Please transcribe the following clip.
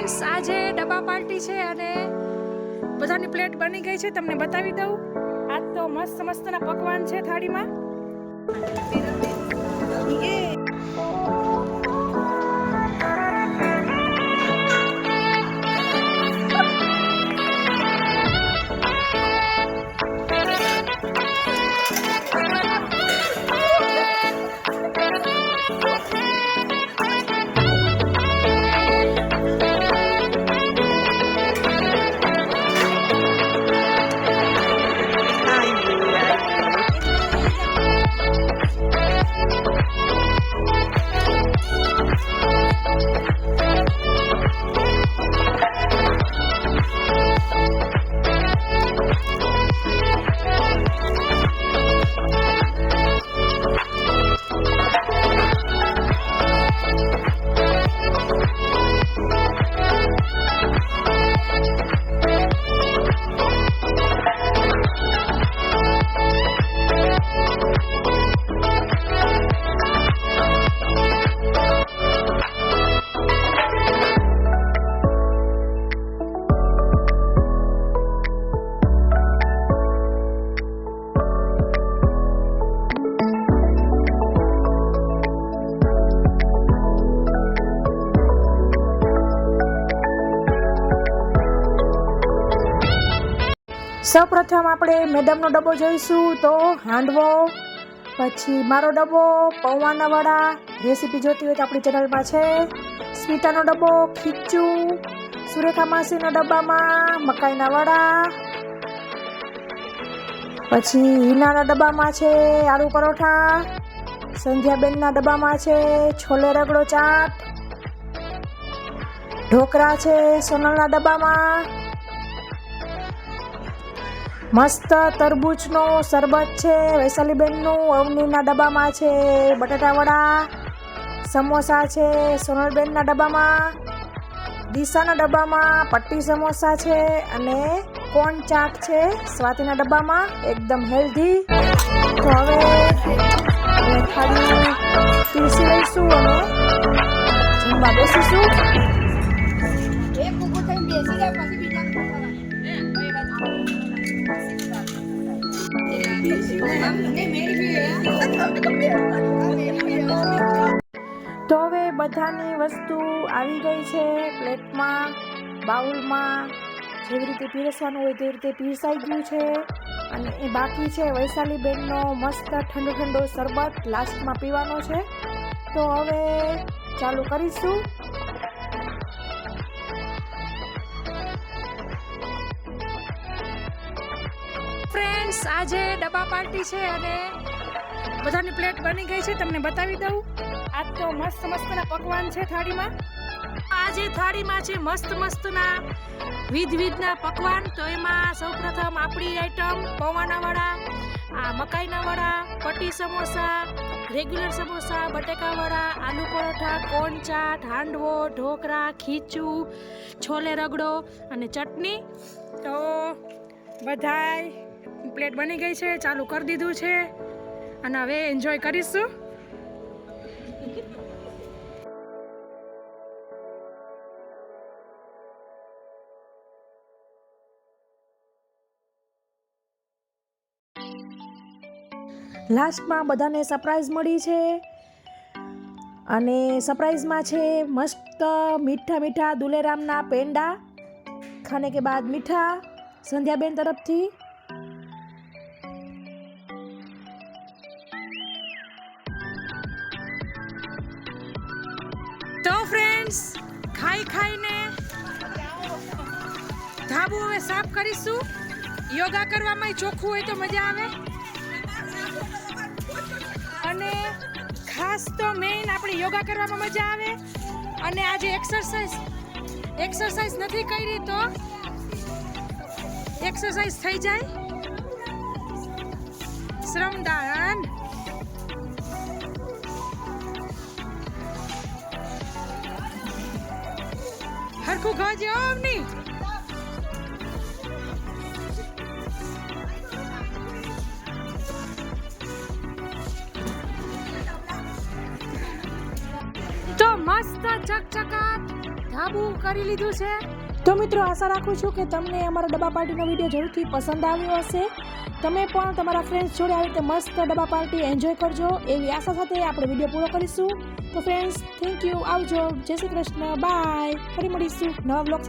Friends, આજે ડબ્બા party છે અને બધાની પ્લેટ બની ગઈ છે. તમને બતાવી દઉં. આજ તો મસ્ત મસ્તના પકવાન છે થાળીમાં. સૌપ્રથમ આપણે મેડમનો ડબ્બો જોઈશું. તો હાંડવો, પછી મારો ડબ્બો, પૌવાના વડા. રેસીપી જોતી હોય તો આપણી ચેનલમાં છે. સ્મિતાનો ડબ્બો, ખીચું. સુરેખા માસીના ડબ્બામાં મકાઈના વડા. પછી હિનાના ડબ્બામાં છે આલુ પરોઠા. સંધ્યાબેનના ડબ્બામાં છે છોલે રગડો ચાટ. ઢોકળા છે સોનલના ડબ્બામાં. મસ્ત તરબૂચનો શરબત છે વૈશાલીબેનનું. અવનીના ડબ્બામાં છે બટાટા વડા. સમોસા છે સોનલબેનના ડબ્બામાં. દિશાના ડબ્બામાં પટ્ટી સમોસા છે અને કોર્ન ચાટ છે સ્વાતિના ડબ્બામાં, એકદમ હેલ્ધી. તો હવે ખાલી પીસી લઈશું અને જમવા બેસીશું. તો હવે બધાની વસ્તુ આવી ગઈ છે પ્લેટમાં, બાઉલમાં. જેવી રીતે પીરસવાનું હોય તેવી રીતે પીરસાઈ ગયું છે. અને એ બાકી છે વૈશાલીબેનનો મસ્ત ઠંડો ઠંડો શરબત લાસ્ટમાં પીવાનો છે. તો હવે ચાલુ કરીશું. ફ્રેન્ડ્સ, આજે ડબ્બા પાર્ટી છે અને બધાની પ્લેટ બની ગઈ છે. તમને બતાવી દઉં. આજ તો મસ્ત મસ્તના પકવાન છે થાળીમાં. આજે થાળીમાં છે મસ્ત મસ્તના વિધના પકવાન. તો એમાં સૌપ્રથમ આપણી આઈટમ પૌવાના વડા, આ મકાઈના વડા, પટ્ટી સમોસા, રેગ્યુલર સમોસા, બટેકા વડા, આલુ પરોઠા, કોર્ન ચાટ, હાંડવો, ઢોકળા, ખીચું, છોલે રગડો અને ચટણી. તો બધાય પ્લેટ બની ગઈ છે, ચાલુ કરી દીધું છે અને હવે એન્જોય કરીશું. લાસ્ટમાં બધાને સરપ્રાઈઝ મળી છે અને સરપ્રાઈઝમાં છે મસ્ત મીઠા મીઠા દુલેરામના પેંડા. ખાને કે બાદ મીઠા સંધ્યાબેન તરફથી. તો ફ્રેન્ડ્સ, ખાઈને ધાબુ હવે સાફ કરીશું. યોગા કરવામાં ચોખ્ખું હોય તો મજા આવે. અને ખાસ તો મેઇન આપણે યોગા કરવામાં મજા આવે. અને આજે એક્સરસાઇઝ નથી કરી તો એક્સરસાઇઝ થઈ જાય. શ્રમદાન. હરખું ખાજે અવની. તો મસ્ત ચકચકાટ સાબુ કરી લીધું છે. તો મિત્રો આશા રાખું છું કે તમને અમારો ડબ્બા પાર્ટીનો વિડીયો જરૂરથી પસંદ આવ્યો હશે. તમે પણ તમારા ફ્રેન્ડ્સ જોડે આવી રીતે મસ્ત ડબ્બા પાર્ટી એન્જોય કરજો એવી આશા સાથે આપણે વિડીયો પૂરો કરીશું. તો ફ્રેન્ડ્સ થેન્ક યુ, આવજો, જય શ્રી કૃષ્ણ, બાય. ફરી મળીશું નવા બ્લોગ.